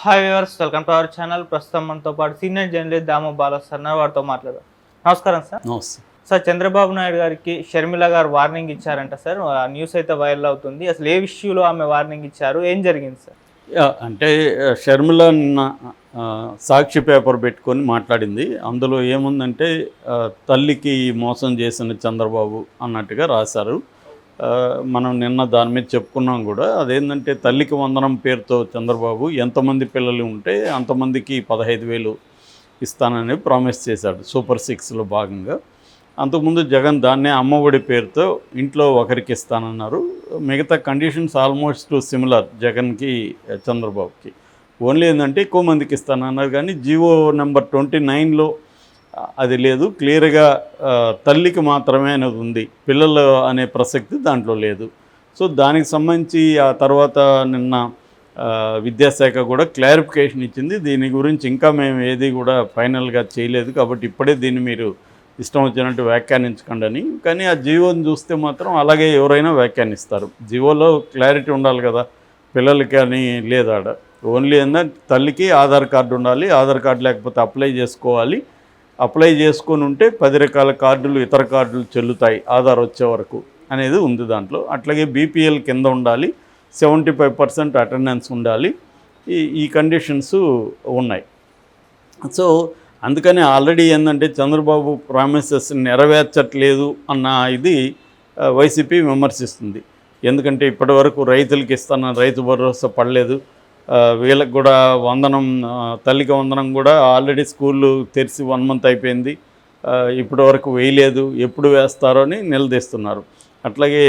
Hi viewers, welcome to our channel. ప్రస్తుతం మనతో పాటు సీనియర్ జర్నలిస్ట్ దాము బాలా సార్ వారితో మాట్లాడదాం. నమస్కారం సార్. నమస్తే సార్, చంద్రబాబు నాయుడు గారికి షర్మిల గారు వార్నింగ్ ఇచ్చారంట సార్. ఆ న్యూస్ అయితే వైరల్ అవుతుంది. అసలు ఏ ఇష్యూలో ఆమె వార్నింగ్ ఇచ్చారు, ఏం జరిగింది సార్? అంటే షర్మిల నిన్న సాక్షి పేపర్ పెట్టుకొని మాట్లాడింది. అందులో ఏముందంటే తల్లికి మోసం చేసిన చంద్రబాబు అన్నట్టుగా రాశారు. మనం నిన్న దాని మీద చెప్పుకున్నాం కూడా. అదేంటంటే తల్లికి వందనం పేరుతో చంద్రబాబు ఎంతమంది పిల్లలు ఉంటే అంతమందికి 15,000 ఇస్తానని ప్రామిస్ చేశాడు సూపర్ 6లో భాగంగా. అంతకుముందు జగన్ దాన్నే అమ్మఒడి పేరుతో ఇంట్లో ఒకరికి ఇస్తానన్నారు. మిగతా కండిషన్స్ ఆల్మోస్ట్ సిమిలర్ జగన్కి చంద్రబాబుకి. ఓన్లీ ఏంటంటే ఎక్కువ మందికి ఇస్తానన్నారు. కానీ జీవో నెంబర్ 29లో అది లేదు. క్లియర్గా తల్లికి మాత్రమే అనేది ఉంది, పిల్లలు అనే ప్రసక్తి దాంట్లో లేదు. సో దానికి సంబంధించి ఆ తర్వాత నిన్న విద్యాశాఖ కూడా క్లారిఫికేషన్ ఇచ్చింది. దీని గురించి ఇంకా మేము ఏది కూడా ఫైనల్గా చేయలేదు, కాబట్టి ఇప్పుడే దీన్ని మీరు ఇష్టం వచ్చినట్టు వ్యాఖ్యానించకండి అని. కానీ ఆ జీవోని చూస్తే మాత్రం అలాగే ఎవరైనా వ్యాఖ్యానిస్తారు. జీవోలో క్లారిటీ ఉండాలి కదా, పిల్లలకి అని లేదు ఆడ. ఓన్లీ ఏంటంటే తల్లికి ఆధార్ కార్డు ఉండాలి, ఆధార్ కార్డు లేకపోతే అప్లై చేసుకోవాలి. అప్లై చేసుకొని ఉంటే 10 రకాల కార్డులు ఇతర కార్డులు చెల్లుతాయి ఆధార్ వచ్చే వరకు అనేది ఉంది దాంట్లో. అట్లాగే బీపీఎల్ కింద ఉండాలి, 75% అటెండెన్స్ ఉండాలి. ఈ కండిషన్స్ ఉన్నాయి. సో అందుకని ఆల్రెడీ ఏంటంటే చంద్రబాబు ప్రామిసెస్ నెరవేర్చట్లేదు అన్న ఇది వైసీపీ విమర్శిస్తుంది. ఎందుకంటే ఇప్పటివరకు రైతులకి ఇస్తాన రైతు భరోసా పడలేదు. వీళ్ళకి కూడా వందనం, తల్లికి వందనం కూడా ఆల్రెడీ స్కూళ్ళు తెరిచి 1 మంత్ అయిపోయింది, ఇప్పటి వరకు వేయలేదు, ఎప్పుడు వేస్తారో అని నిలదీస్తున్నారు. అట్లాగే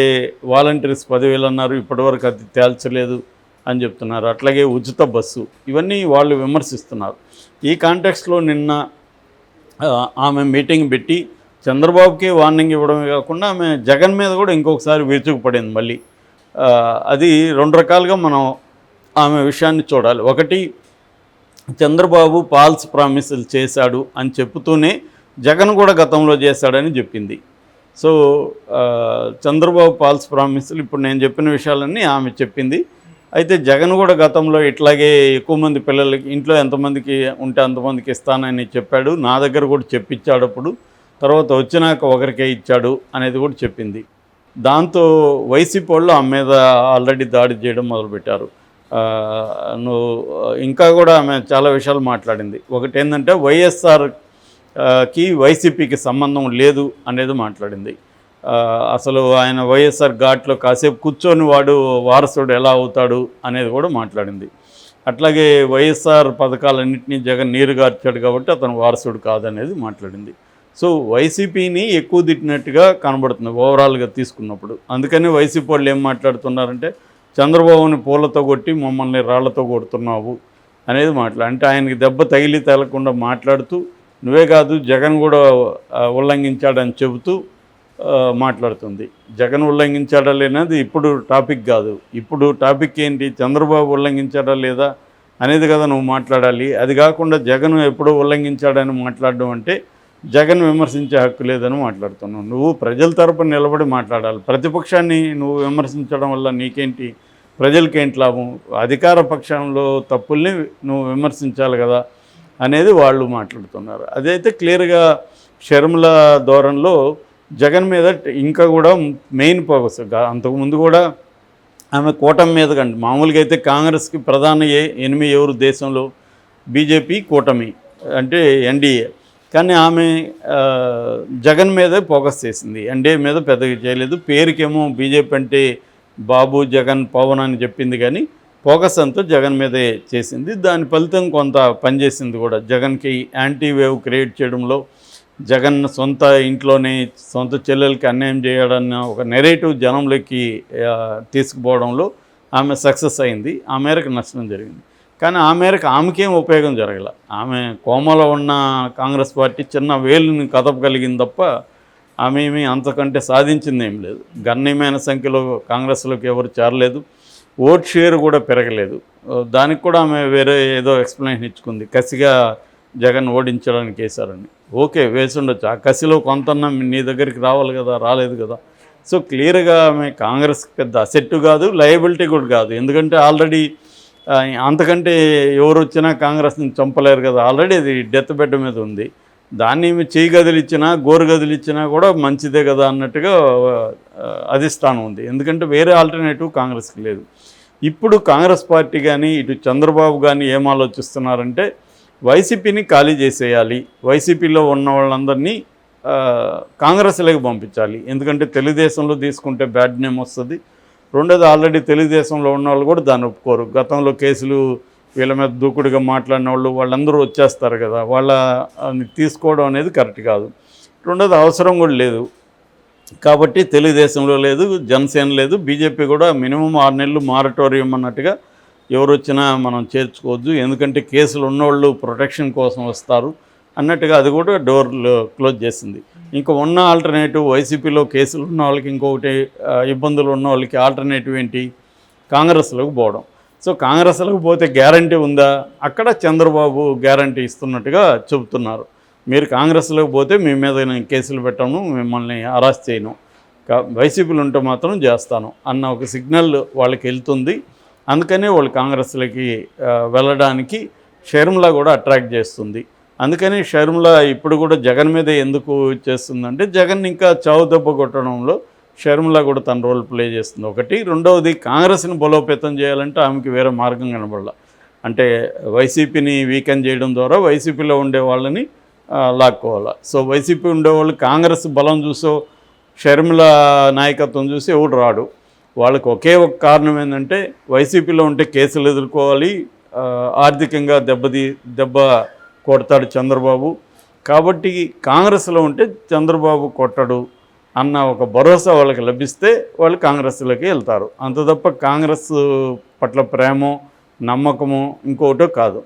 వాలంటీర్స్ 10,000 అన్నారు, ఇప్పటివరకు అది తేల్చలేదు అని చెప్తున్నారు. అట్లాగే ఉచిత బస్సు, ఇవన్నీ వాళ్ళు విమర్శిస్తున్నారు. ఈ కాంటెక్స్లో నిన్న ఆమె మీటింగ్ పెట్టి చంద్రబాబుకి వార్నింగ్ ఇవ్వడమే కాకుండా ఆమె జగన్ మీద కూడా ఇంకొకసారి విరుచుకుపడింది మళ్ళీ. అది 2 రకాలుగా మనం ఆమె విషయాన్ని చూడాలి. ఒకటి, చంద్రబాబు ఫాల్స్ ప్రామిసులు చేశాడు అని చెప్తూనే జగన్ కూడా గతంలో చేశాడని చెప్పింది. సో చంద్రబాబు ఫాల్స్ ప్రామిసులు ఇప్పుడు నేను చెప్పిన విషయాలన్నీ ఆమె చెప్పింది. అయితే జగన్ కూడా గతంలో ఇట్లాగే ఎక్కువ మంది పిల్లలకి ఇంట్లో ఎంతమందికి ఉంటే అంతమందికి ఇస్తానని చెప్పాడు, నా దగ్గర కూడా చెప్పించాడు. అప్పుడు తర్వాత వచ్చినాక ఒకరికే ఇచ్చాడు అనేది కూడా చెప్పింది. దాంతో వైసీపీ వాళ్ళు ఆమె మీద ఆల్రెడీ దాడి చేయడం మొదలుపెట్టారు. ఇంకా కూడా ఆమె చాలా విషయాలు మాట్లాడింది. ఒకటి ఏంటంటే వైఎస్ఆర్కి వైసీపీకి సంబంధం లేదు అనేది మాట్లాడింది. అసలు ఆయన వైఎస్ఆర్ ఘాట్లో కాసేపు కూర్చొని వాడు వారసుడు ఎలా అవుతాడు అనేది కూడా మాట్లాడింది. అట్లాగే వైఎస్ఆర్ పథకాలన్నింటినీ జగన్ నీరుగార్చాడు కాబట్టి అతను వారసుడు కాదనేది మాట్లాడింది. సో వైసీపీని ఎక్కువ తిట్టినట్టుగా కనబడుతుంది ఓవరాల్గా తీసుకున్నప్పుడు. అందుకని వైసీపీ వాళ్ళు ఏం మాట్లాడుతున్నారంటే చంద్రబాబుని పూలతో కొట్టి మమ్మల్ని రాళ్లతో కొడుతున్నావు అనేది అంటే ఆయనకి దెబ్బ తగిలి తేలకుండా మాట్లాడుతూ, నువ్వే కాదు జగన్ కూడా ఉల్లంఘించాడని చెబుతూ మాట్లాడుతుంది. జగన్ ఉల్లంఘించాడా లేనది ఇప్పుడు టాపిక్ కాదు. ఇప్పుడు టాపిక్ ఏంటి, చంద్రబాబు ఉల్లంఘించాడా లేదా అనేది కదా నువ్వు మాట్లాడాలి. అది కాకుండా జగన్ ఎప్పుడో ఉల్లంఘించాడని మాట్లాడడం అంటే జగన్ విమర్శించే హక్కు లేదని మాట్లాడుతున్నావు. నువ్వు ప్రజల తరపున నిలబడి మాట్లాడాలి. ప్రతిపక్షాన్ని నువ్వు విమర్శించడం వల్ల నీకేంటి, ప్రజలకేంటి లాభం? అధికార పక్షంలో తప్పుల్ని నువ్వు విమర్శించాలి కదా అనేది వాళ్ళు మాట్లాడుతున్నారు. అదైతే క్లియర్గా షర్మిల ధోరణిలో జగన్ మీద ఇంకా కూడా మెయిన్ ఫోకస్. అంతకుముందు కూడా ఆమె కూటమి మీద కంటే మామూలుగా అయితే కాంగ్రెస్కి ప్రధాన ఎనిమి ఎవరు దేశంలో, బీజేపీ, కూటమి అంటే ఎన్డీఏ. కానీ ఆమె జగన్ మీదే ఫోకస్ చేసింది, ఎన్డీఏ మీద పెద్దగా చేయలేదు. పేరుకేమో బీజేపీ అంటే బాబు, జగన్, పవన్ అని చెప్పింది, కానీ ఫోకస్ అంతా జగన్ మీదే చేసింది. దాని ఫలితం కొంత పనిచేసింది కూడా. జగన్కి యాంటీ వేవ్ క్రియేట్ చేయడంలో, జగన్ సొంత ఇంట్లోనే సొంత చెల్లెలకి అన్యాయం చేయడన్న ఒక నెరేటివ్ జనంలోకి తీసుకుపోవడంలో ఆమె సక్సెస్ అయింది. ఆ మేరకు నష్టం జరిగింది. కానీ ఆ మేరకు ఆమెకేం ఉపయోగం జరగల. ఆమె కోమలో ఉన్న కాంగ్రెస్ పార్టీ చిన్న వేలుని కదపగలిగింది తప్ప ఆమె ఏమీ అంతకంటే సాధించింది ఏం లేదు. గణనీయమైన సంఖ్యలో కాంగ్రెస్లోకి ఎవరు చేరలేదు, ఓట్ షేర్ కూడా పెరగలేదు. దానికి కూడా ఆమె వేరే ఏదో ఎక్స్ప్లెనేషన్ ఇచ్చుకుంది, కసిగా జగన్ ఓడించడానికి వేశారని. ఓకే, వేసి ఉండొచ్చు. ఆ కసిలో కొంతన్నా నీ దగ్గరికి రావాలి కదా, రాలేదు కదా. సో క్లియర్గా ఆమె కాంగ్రెస్కి పెద్ద అసెట్టు కాదు, లయబిలిటీ కూడా కాదు. ఎందుకంటే ఆల్రెడీ అంతకంటే ఎవరు వచ్చినా కాంగ్రెస్ని చంపలేరు కదా, ఆల్రెడీ అది డెత్ బెడ్ మీద ఉంది. దాన్ని చేయి గదిలిచ్చినా గోరు గదిలిచ్చినా కూడా మంచిదే కదా అన్నట్టుగా అధిష్టానం ఉంది. ఎందుకంటే వేరే ఆల్టర్నేటివ్ కాంగ్రెస్కి లేదు. ఇప్పుడు కాంగ్రెస్ పార్టీ కానీ ఇటు చంద్రబాబు కానీ ఏం ఆలోచిస్తున్నారంటే వైసీపీని ఖాళీ చేసేయాలి, వైసీపీలో ఉన్న వాళ్ళందరినీ కాంగ్రెస్లోకి పంపించాలి. ఎందుకంటే తెలుగుదేశంలో తీసుకుంటే బ్యాడ్ నేమ్ వస్తుంది. రెండోది, ఆల్రెడీ తెలుగుదేశంలో ఉన్న వాళ్ళు కూడా దాన్ని ఒప్పుకోరు. గతంలో కేసులు వీళ్ళ మీద దూకుడుగా మాట్లాడిన వాళ్ళందరూ వచ్చేస్తారు కదా, వాళ్ళని తీసుకోవడం అనేది కరెక్ట్ కాదు. రెండోది, అవసరం కూడా లేదు. కాబట్టి తెలుగుదేశంలో లేదు, జనసేన లేదు, బీజేపీ కూడా మినిమం 6 నెలలు మారటోరియం అన్నట్టుగా ఎవరు వచ్చినా మనం చేర్చుకోవద్దు, ఎందుకంటే కేసులు ఉన్నవాళ్ళు ప్రొటెక్షన్ కోసం వస్తారు అన్నట్టుగా అది కూడా డోర్లు క్లోజ్ చేసింది. ఇంకా ఉన్న ఆల్టర్నేటివ్ వైసీపీలో కేసులు ఉన్న వాళ్ళకి ఇంకొకటి ఇబ్బందులు ఉన్న వాళ్ళకి ఆల్టర్నేటివ్ ఏంటి, కాంగ్రెస్లోకి పోవడం. సో కాంగ్రెస్లోకి పోతే గ్యారంటీ ఉందా, అక్కడ చంద్రబాబు గ్యారంటీ ఇస్తున్నట్టుగా చెబుతున్నారు. మీరు కాంగ్రెస్లోకి పోతే మీ మీద నేను కేసులు పెట్టాను, మిమ్మల్ని అరెస్ట్ చేయను, వైసీపీలు ఉంటే మాత్రం చేస్తాను అన్న ఒక సిగ్నల్ వాళ్ళకి వెళ్తుంది. అందుకనే వాళ్ళు కాంగ్రెస్లోకి వెళ్ళడానికి షర్మిల కూడా అట్రాక్ట్ చేస్తుంది. అందుకని షర్మిల ఇప్పుడు కూడా జగన్ మీద ఎందుకు చేస్తుందంటే జగన్ ఇంకా చావు దెబ్బ కొట్టడంలో షర్మిల కూడా తన రోల్ ప్లే చేస్తుంది ఒకటి. రెండవది, కాంగ్రెస్ని బలోపేతం చేయాలంటే ఆమెకి వేరే మార్గం కనబడాల. అంటే వైసీపీని వీకెన్ చేయడం ద్వారా వైసీపీలో ఉండే వాళ్ళని లాక్కోవాలి. సో వైసీపీ ఉండేవాళ్ళు కాంగ్రెస్ బలం చూసో షర్మిల నాయకత్వం చూసి ఎవడు రాడు. వాళ్ళకి ఒకే ఒక కారణం ఏంటంటే వైసీపీలో ఉంటే కేసులు ఎదుర్కోవాలి, ఆర్థికంగా దెబ్బ కొడతాడు చంద్రబాబు. కాబట్టి కాంగ్రెస్లో ఉంటే చంద్రబాబు కొట్టడు అన్న ఒక భరోసా వాళ్ళకి లభిస్తే వాళ్ళు కాంగ్రెస్లోకి వెళ్తారు. అంత తప్ప కాంగ్రెస్ పట్ల ప్రేమో నమ్మకమో ఇంకోటో కాదు.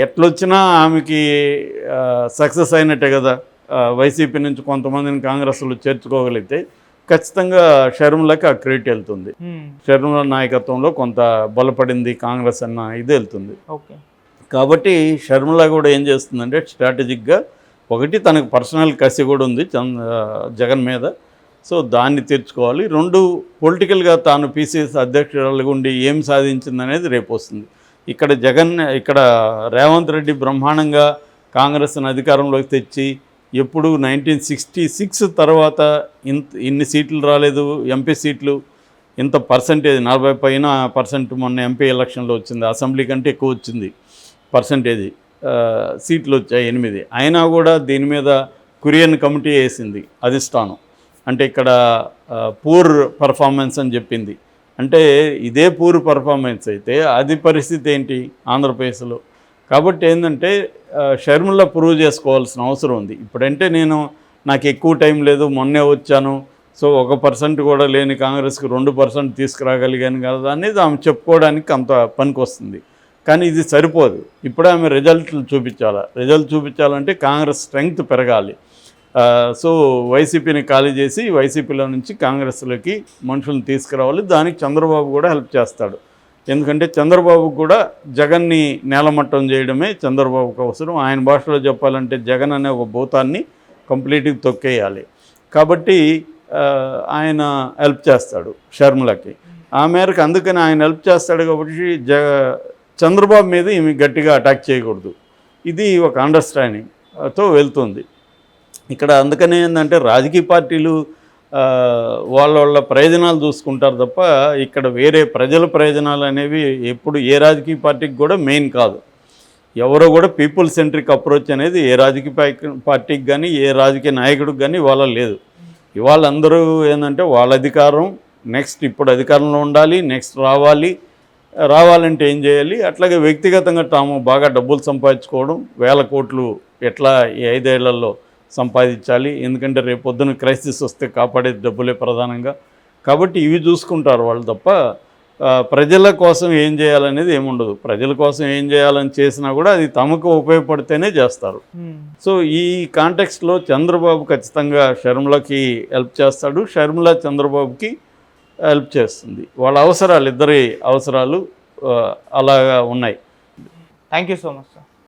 ఎట్లొచ్చినా ఆమెకి సక్సెస్ అయినట్టే కదా. వైసీపీ నుంచి కొంతమందిని కాంగ్రెస్లో చేర్చుకోగలిగితే ఖచ్చితంగా షర్మిలకి ఆ క్రెడిట్ వెళ్తుంది. షర్మిల నాయకత్వంలో కొంత బలపడింది కాంగ్రెస్ అన్న ఇది వెళ్తుంది. ఓకే. కాబట్టి షర్మిల కూడా ఏం చేస్తుందంటే స్ట్రాటజిక్గా ఒకటి, తనకు పర్సనల్ కసి కూడా ఉంది జగన్ మీద, సో దాన్ని తీర్చుకోవాలి. రెండు, పొలిటికల్గా తాను పీసీసీ అధ్యక్షురాలుగా ఉండి ఏం సాధించిందనేది రేపు వస్తుంది. ఇక్కడ రేవంత్ రెడ్డి బ్రహ్మాండంగా కాంగ్రెస్ని అధికారంలోకి తెచ్చి ఎప్పుడు 1966 తర్వాత ఇన్ని సీట్లు రాలేదు, ఎంపీ సీట్లు ఇంత పర్సంటేజ్ 40 పైన పర్సెంట్ మొన్న ఎంపీ ఎలక్షన్లో వచ్చింది, అసెంబ్లీ కంటే ఎక్కువ వచ్చింది పర్సంటేజ్, సీట్లు వచ్చాయి 8. అయినా కూడా దీని మీద కురియన్ కమిటీ వేసింది అధిష్టానం. అంటే ఇక్కడ పూర్ పర్ఫార్మెన్స్ అని చెప్పింది. అంటే ఇదే పూర్ పర్ఫార్మెన్స్ అయితే అది పరిస్థితి ఏంటి ఆంధ్రప్రదేశ్లో? కాబట్టి ఏంటంటే షర్మిల ప్రూవ్ చేసుకోవాల్సిన అవసరం ఉంది. ఇప్పుడంటే నాకు ఎక్కువ టైం లేదు, మొన్నే వచ్చాను, సో 1% కూడా లేని కాంగ్రెస్కి 2% తీసుకురాగలిగాను కదా అనేది ఆమె చెప్పుకోవడానికి అంత పనికి వస్తుంది. కానీ ఇది సరిపోదు. ఇప్పుడు ఆమె రిజల్ట్ చూపించాలంటే కాంగ్రెస్ స్ట్రెంగ్త్ పెరగాలి. సో వైసీపీని ఖాళీ చేసి వైసీపీలో నుంచి కాంగ్రెస్లోకి మనుషులను తీసుకురావాలి. దానికి చంద్రబాబు కూడా హెల్ప్ చేస్తాడు. ఎందుకంటే చంద్రబాబు కూడా జగన్ని నేలమట్టం చేయడమే చంద్రబాబుకు అవసరం. ఆయన భాషలో చెప్పాలంటే జగన్ అనే ఒక భూతాన్ని కంప్లీట్గా తొక్కేయాలి. కాబట్టి ఆయన హెల్ప్ చేస్తాడు షర్మిలకి. ఆ మేరకు అందుకని ఆయన హెల్ప్ చేస్తాడు. కాబట్టి చంద్రబాబు మీద ఈమె గట్టిగా అటాక్ చేయకూడదు. ఇది ఒక అండర్స్టాండింగ్తో వెళ్తుంది ఇక్కడ. అందుకని ఏంటంటే రాజకీయ పార్టీలు వాళ్ళ ప్రయోజనాలు చూసుకుంటారు తప్ప ఇక్కడ వేరే ప్రజల ప్రయోజనాలు అనేవి ఎప్పుడు ఏ రాజకీయ పార్టీకి కూడా మెయిన్ కాదు. ఎవరో కూడా పీపుల్ సెంట్రిక్ అప్రోచ్ అనేది ఏ రాజకీయ పార్టీకి కానీ ఏ రాజకీయ నాయకుడికి కానీ ఇవాళ లేదు. ఇవాళ అందరూ ఏంటంటే వాళ్ళ అధికారం నెక్స్ట్ ఇప్పుడు అధికారంలో ఉండాలి, నెక్స్ట్ రావాలంటే ఏం చేయాలి, అట్లాగే వ్యక్తిగతంగా తాము బాగా డబ్బులు సంపాదించుకోవడం, 1000 కోట్లు ఎట్లా ఈ 5 ఏళ్లలో సంపాదించాలి. ఎందుకంటే రేపు పొద్దున క్రైసిస్ వస్తే కాపాడేది డబ్బులే ప్రధానంగా. కాబట్టి ఇవి చూసుకుంటారు వాళ్ళు తప్ప ప్రజల కోసం ఏం చేయాలనేది ఏముండదు. ప్రజల కోసం ఏం చేయాలని చేసినా కూడా అది తమకు ఉపయోగపడితేనే చేస్తారు. సో ఈ కాంటెక్స్ట్లో చంద్రబాబు ఖచ్చితంగా షర్మిలకి హెల్ప్ చేస్తాడు, షర్మిల చంద్రబాబుకి హెల్ప్ చేస్తుంది. వాళ్ళ అవసరాలు, ఇద్దరి అవసరాలు అలాగా ఉన్నాయి. Thank you so much sir.